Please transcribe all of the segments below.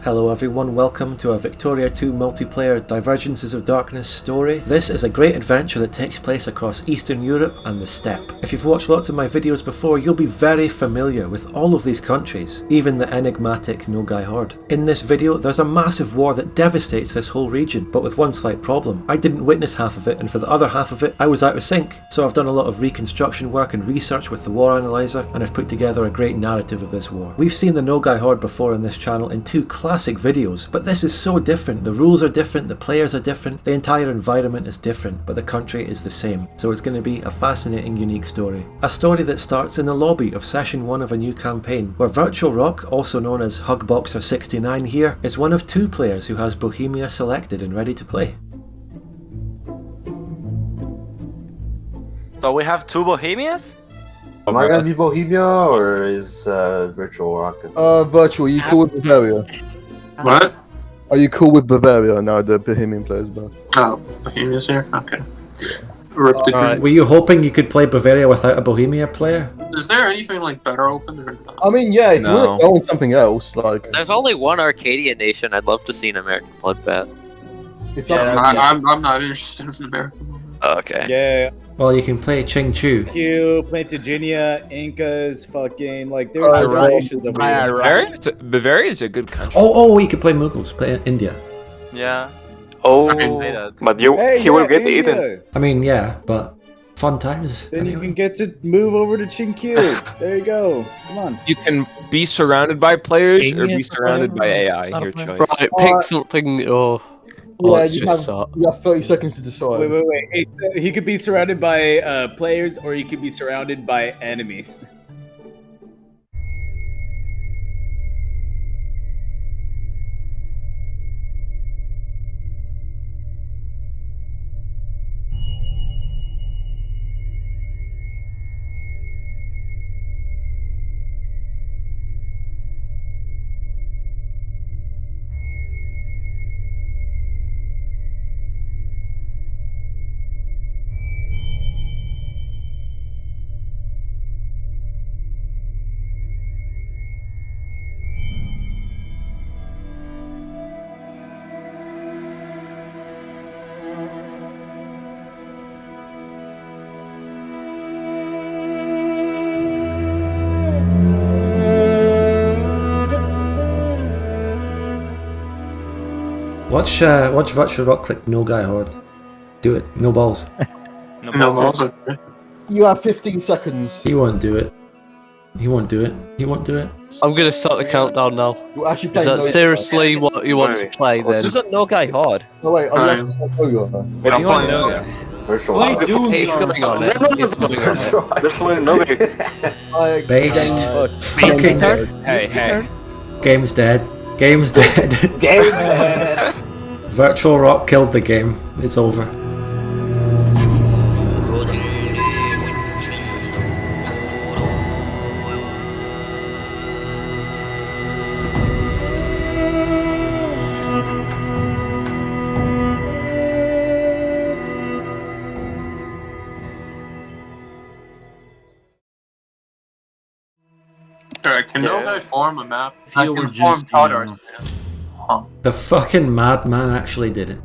Hello everyone, welcome to a Victoria 2 multiplayer Divergences of Darkness story. This is a great adventure that takes place across Eastern Europe and the steppe. If you've watched lots of my videos before, you'll be very familiar with all of these countries, even the enigmatic Nogai Horde. In this video, there's a massive war that devastates this whole region, but with one slight problem. I didn't witness half of it, and for the other half of it, I was out of sync. So I've done a lot of reconstruction work and research with the War Analyzer, and I've put together a great narrative of this war. We've seen the Nogai Horde before in this channel in two classic videos, but this is so different. The rules are different, the players are different, the entire environment is different, but the country is the same. So it's going to be a fascinating, unique story. A story that starts in the lobby of session 1 of a new campaign, where Virtual Rock, also known as Hugboxer69 here, is one of two players who has Bohemia selected and ready to play. So we have two Bohemias? Am I gonna be Bohemia or is Virtual Rock? Virtual, are you cool with Bavaria? What? Are you cool with Bavaria now the Bohemian players back? Oh, Bohemia's here? Okay. Rip the Grieg. Were you hoping you could play Bavaria without a Bohemia player? Is there anything like better open or not? I mean, yeah, if you want to go with something else, like... There's only one Arcadian nation. I'd love to see an American bloodbath. It's Yeah, up I'm not interested in American. Oh, okay. Yeah, Well, you can play Ching Chu. Q, Plantaginia, Incas, fucking, like, there's other nations over here. Bavaria's a good country. Oh, you could play Mughals, play India. Yeah. Oh, I can play that. but Hey, he will yeah, get India. eaten. I mean, yeah, but fun times. Then you anyway. can get to move over to Q. There you go. Come on. You can be surrounded by players or be Aliens surrounded by player? AI, Not a your player. choice. Right, pick something or Yeah, let's you just start. you have 30 seconds to decide. Wait. He could be surrounded by players, or he could be surrounded by enemies. Watch Virtual Rock click Nogai Horde. Do it. No balls. No, also. You have 15 seconds. He won't do it. He won't do it. He won't do it. I'm gonna start the countdown now. You're actually Is playing that seriously what you want to play then? This is Nogai Horde. No, wait, I'm Fine. actually playing Nogai. I'm playing Nogai. Virtual Rock. He's going on it. He's going on it. There's only Nogai. Based. Fucking Hey. Game's dead. Game's dead. Virtual Rock killed the game. It's over. Alright, can Nogai form a map? I I can can form just, Todars. The fucking madman actually did it.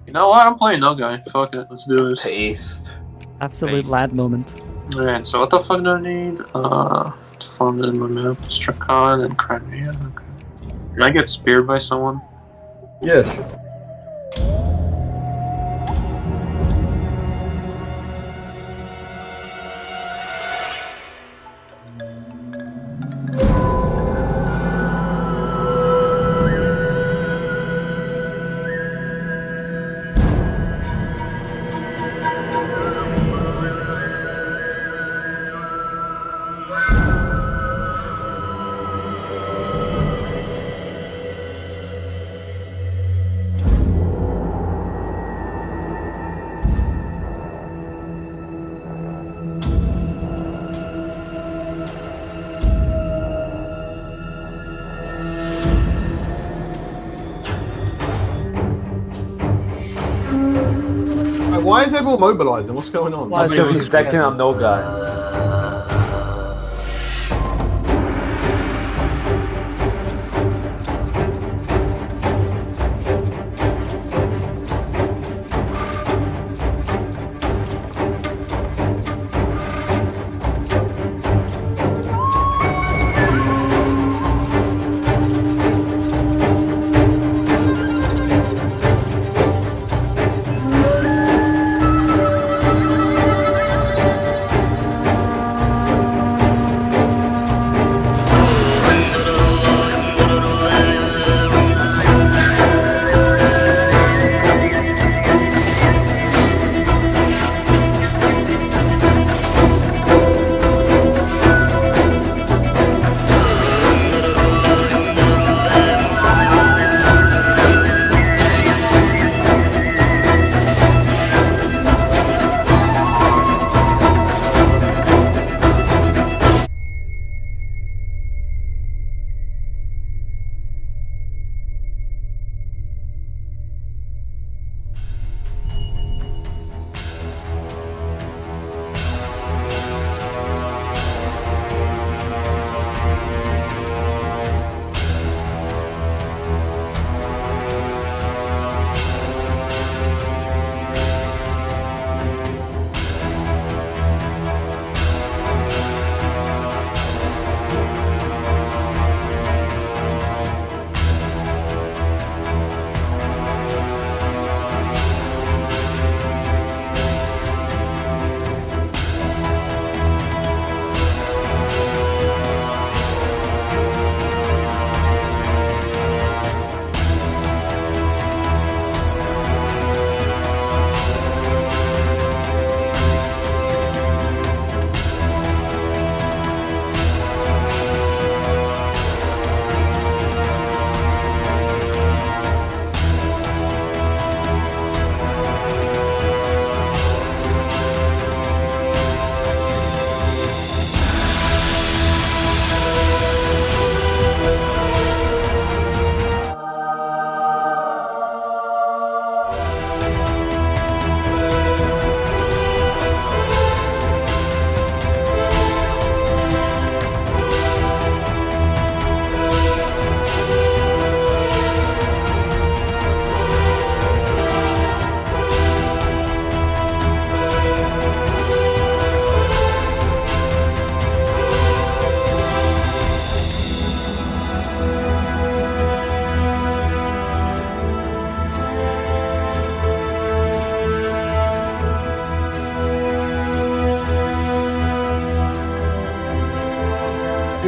You know what? I'm playing Nogai. Fuck it, let's do this. Paste. Absolute lad moment. Alright, so what the fuck do I need? To form in my map. Strakan and Crimea. Okay. Can I get speared by someone? Yeah, sure. Why is everyone mobilizing? What's going on? That's because he's decking on Nogai.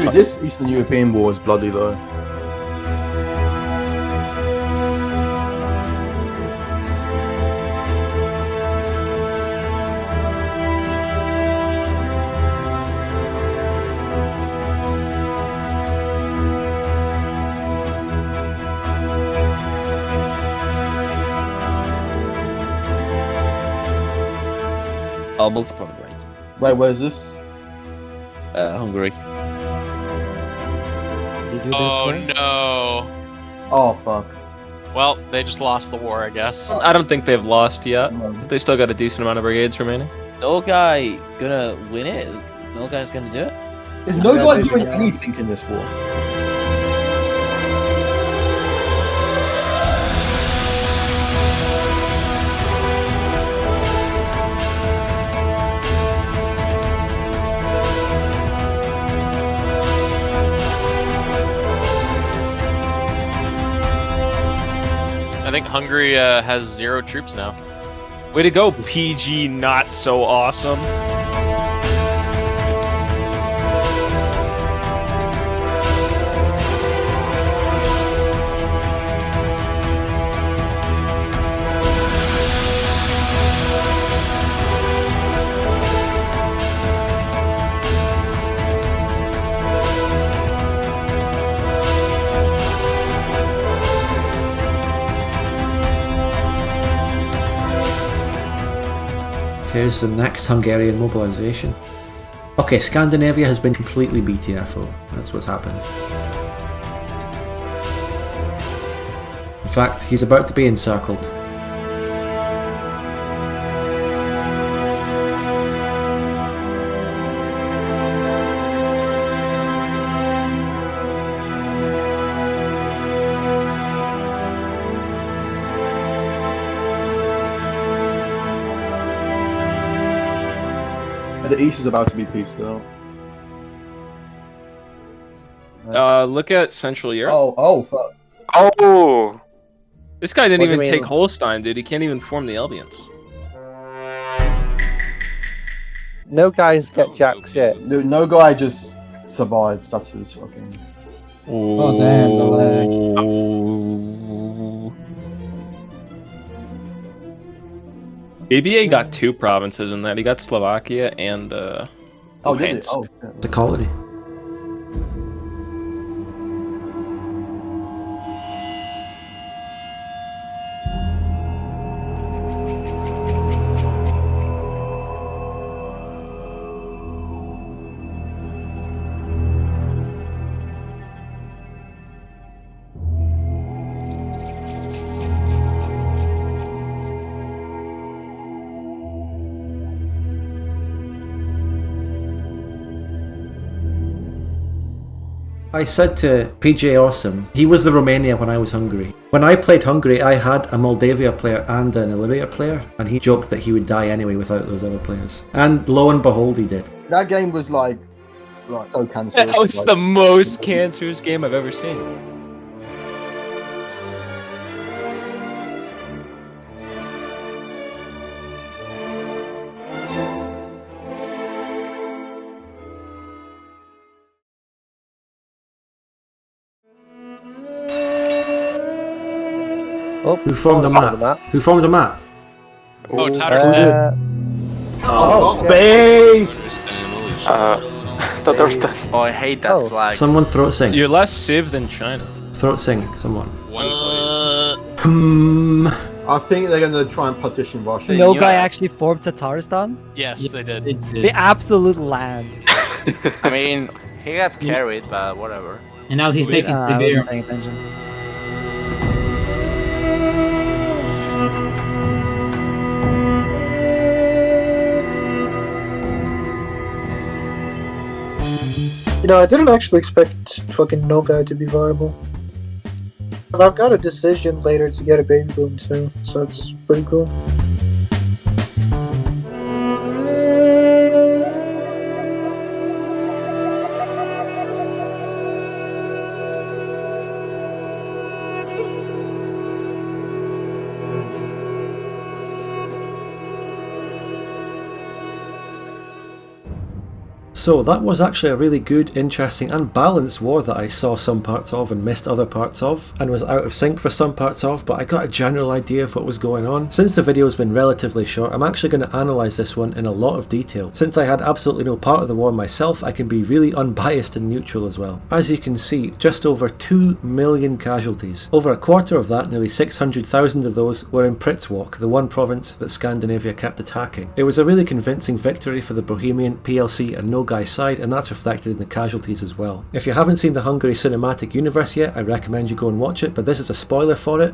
Dude, this Eastern European war is bloody though. Multiple rates. Wait, where's this? Hungary. Oh no. Oh fuck. Well, they just lost the war, I guess. I don't think they've lost yet. They still got a decent amount of brigades remaining. Nogai gonna win it? Nogai's gonna do it? Is Nogai doing anything in this war? I think Hungary has 0 troops now. Way to go, PG not so awesome. Here's the next Hungarian mobilization. Okay, Scandinavia has been completely BTFO. That's what's happened. In fact, he's about to be encircled. The East is about to be peaceful. Look at Central Europe. Oh fuck. Oh! This guy didn't What do even you take mean? Holstein, dude. He can't even form the Albions. No guys get jack shit. Dude, Nogai just survives. That's his fucking. Oh damn, the lag. BBA got 2 provinces in that. He got Slovakia and Oh, did it? Luhansk. Oh, yeah. The colony. I said to PJ Awesome, he was the Romania when I was Hungary. When I played Hungary, I had a Moldavia player and an Illyria player, and he joked that he would die anyway without those other players. And lo and behold, he did. That game was like so cancerous. That was like, the most cancerous game I've ever seen. Who formed the map? Who formed the map? Oh, Tatterstan. Base! Oh, I hate that flag. Someone throat sing. You're less civ than China. Throat sing, someone. One place. I think they're gonna try and partition Russia. Nogai actually formed Tatarstan? Yes, they did. The absolute land. I mean, he got carried, but whatever. And now he's taking I severe. wasn't paying attention. You know, I didn't actually expect fucking Nogai to be viable. But I've got a decision later to get a baby boom too, so it's pretty cool. So that was actually a really good, interesting and balanced war that I saw some parts of and missed other parts of, and was out of sync for some parts of, but I got a general idea of what was going on. Since the video has been relatively short, I'm actually going to analyse this one in a lot of detail. Since I had absolutely no part of the war myself, I can be really unbiased and neutral as well. As you can see, just over 2 million casualties. Over a quarter of that, nearly 600,000 of those, were in Pritzwalk, the one province that Scandinavia kept attacking. It was a really convincing victory for the Bohemian, PLC and Nogai side, and that's reflected in the casualties as well. If you haven't seen the Hungary cinematic universe yet, I recommend you go and watch it, but this is a spoiler for it.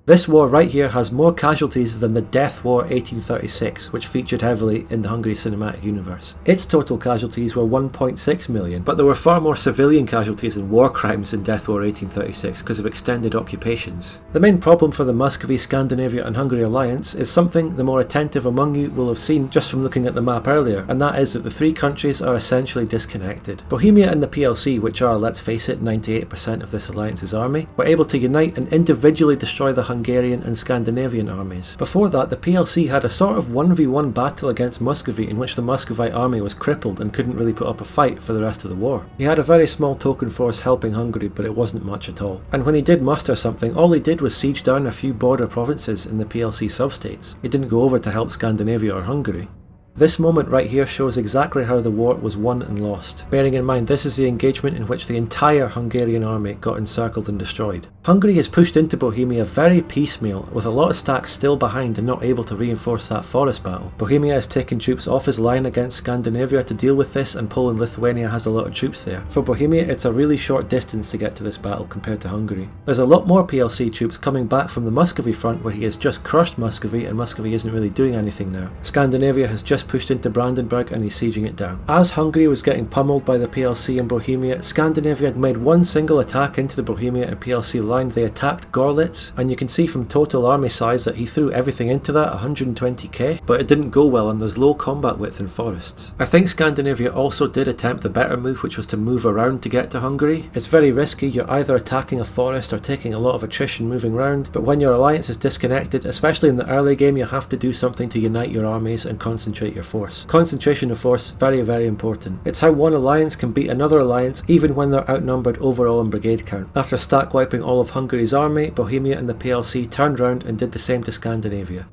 This war right here has more casualties than the Death War 1836, which featured heavily in the Hungary cinematic universe. Its total casualties were 1.6 million, but there were far more civilian casualties and war crimes in Death War 1836 because of extended occupations. The main problem for the Muscovy, Scandinavia and Hungary alliance is something the more attentive among you will have seen just from looking at the map earlier, and that is that the three countries are essentially disconnected. Bohemia and the PLC, which are, let's face it, 98% of this alliance's army, were able to unite and individually destroy the Hungarian and Scandinavian armies. Before that, the PLC had a sort of 1v1 battle against Muscovy in which the Muscovite army was crippled and couldn't really put up a fight for the rest of the war. He had a very small token force helping Hungary, but it wasn't much at all. And when he did muster something, all he did was siege down a few border provinces in the PLC substates. He didn't go over to help Scandinavia or Hungary. This moment right here shows exactly how the war was won and lost, bearing in mind this is the engagement in which the entire Hungarian army got encircled and destroyed. Hungary has pushed into Bohemia very piecemeal, with a lot of stacks still behind and not able to reinforce that forest battle. Bohemia has taken troops off his line against Scandinavia to deal with this, and Poland Lithuania has a lot of troops there. For Bohemia, it's a really short distance to get to this battle compared to Hungary. There's a lot more PLC troops coming back from the Muscovy front, where he has just crushed Muscovy and Muscovy isn't really doing anything now. Scandinavia has just pushed into Brandenburg and he's sieging it down. As Hungary was getting pummeled by the PLC in Bohemia, Scandinavia had made one single attack into the Bohemia and PLC line. They attacked Gorlitz, and you can see from total army size that he threw everything into that, 120k, but it didn't go well and there's low combat width in forests. I think Scandinavia also did attempt the better move, which was to move around to get to Hungary. It's very risky, you're either attacking a forest or taking a lot of attrition moving around, but when your alliance is disconnected, especially in the early game, you have to do something to unite your armies and concentrate your force. Concentration of force, very, very important. It's how one alliance can beat another alliance even when they're outnumbered overall in brigade count. After stack wiping all of Hungary's army, Bohemia and the PLC turned round and did the same to Scandinavia.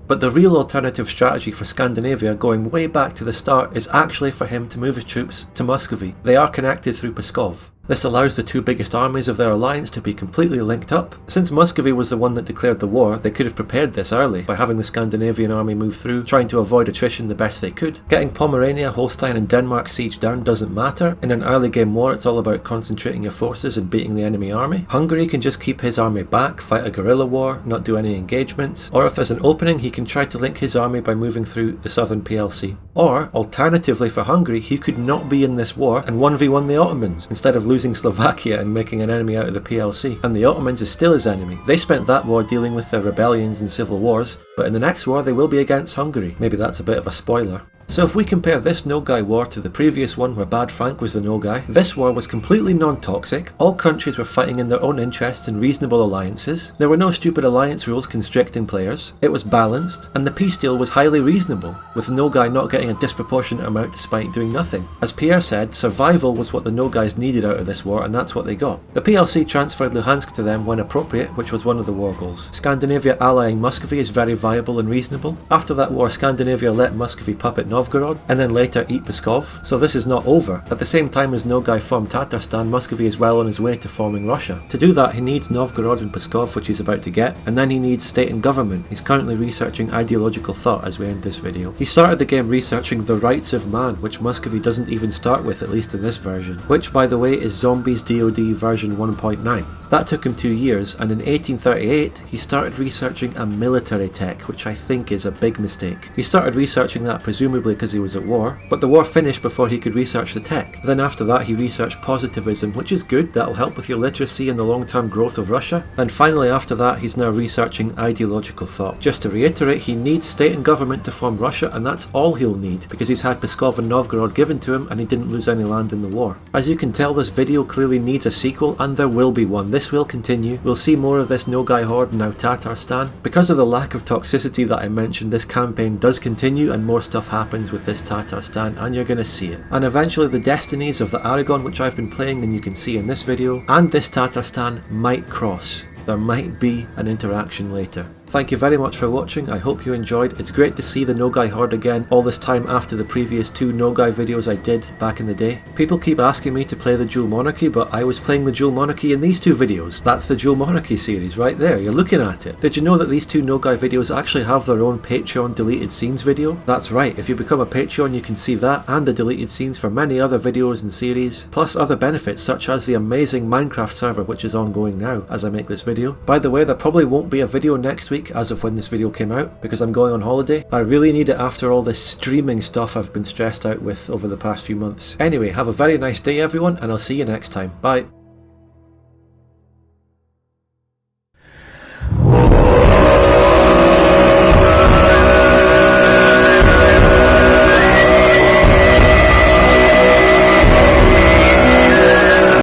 But the real alternative strategy for Scandinavia, going way back to the start, is actually for him to move his troops to Muscovy. They are connected through Pskov. This allows the two biggest armies of their alliance to be completely linked up. Since Muscovy was the one that declared the war, they could have prepared this early by having the Scandinavian army move through, trying to avoid attrition the best they could. Getting Pomerania, Holstein and Denmark sieged down doesn't matter. In an early game war, it's all about concentrating your forces and beating the enemy army. Hungary can just keep his army back, fight a guerrilla war, not do any engagements, or if there's an opening, he can try to link his army by moving through the southern PLC. Or, alternatively for Hungary, he could not be in this war and 1v1 the Ottomans, instead of losing Slovakia and making an enemy out of the PLC. And the Ottomans is still his enemy. They spent that war dealing with their rebellions and civil wars, but in the next war they will be against Hungary. Maybe that's a bit of a spoiler. So if we compare this Nogai War to the previous one where Bad Frank was the Nogai, this war was completely non-toxic, all countries were fighting in their own interests in reasonable alliances, there were no stupid alliance rules constricting players, it was balanced, and the peace deal was highly reasonable, with the Nogai not getting a disproportionate amount despite doing nothing. As Pierre said, survival was what the Nogais needed out of this war, and that's what they got. The PLC transferred Luhansk to them when appropriate, which was one of the war goals. Scandinavia allying Muscovy is very viable and reasonable. After that war, Scandinavia let Muscovy puppet Novgorod, and then later eat Pskov, so this is not over. At the same time as Nogai formed Tatarstan, Muscovy is well on his way to forming Russia. To do that, he needs Novgorod and Pskov, which he's about to get, and then he needs state and government. He's currently researching ideological thought as we end this video. He started the game researching the rights of man, which Muscovy doesn't even start with, at least in this version, which by the way is Zombies DoD version 1.9. That took him 2 years, and in 1838 he started researching a military tech, which I think is a big mistake. He started researching that presumably because he was at war, but the war finished before he could research the tech. Then after that he researched positivism, which is good, that'll help with your literacy and the long-term growth of Russia. And finally after that he's now researching ideological thought. Just to reiterate, he needs state and government to form Russia, and that's all he'll need, because he's had Pskov and Novgorod given to him and he didn't lose any land in the war. As you can tell, this video clearly needs a sequel, and there will be one. This will continue. We'll see more of this Nogai Horde, now Tatarstan. Because of the lack of toxicity that I mentioned, this campaign does continue and more stuff happens happens with this Tatarstan, and you're going to see it. And eventually the destinies of the Aragon, which I've been playing and you can see in this video, and this Tatarstan might cross. There might be an interaction later. Thank you very much for watching, I hope you enjoyed. It's great to see the Nogai Horde again, all this time after the previous 2 Nogai videos I did back in the day. People keep asking me to play the Dual Monarchy, but I was playing the Dual Monarchy in these 2 videos. That's the Dual Monarchy series right there, you're looking at it. Did you know that these 2 Nogai videos actually have their own Patreon deleted scenes video? That's right, if you become a Patreon you can see that and the deleted scenes for many other videos and series, plus other benefits such as the amazing Minecraft server which is ongoing now as I make this video. By the way, there probably won't be a video next week as of when this video came out because I'm going on holiday. I really need it after all this streaming stuff I've been stressed out with over the past few months. Anyway, have a very nice day everyone, and I'll see you next time. Bye.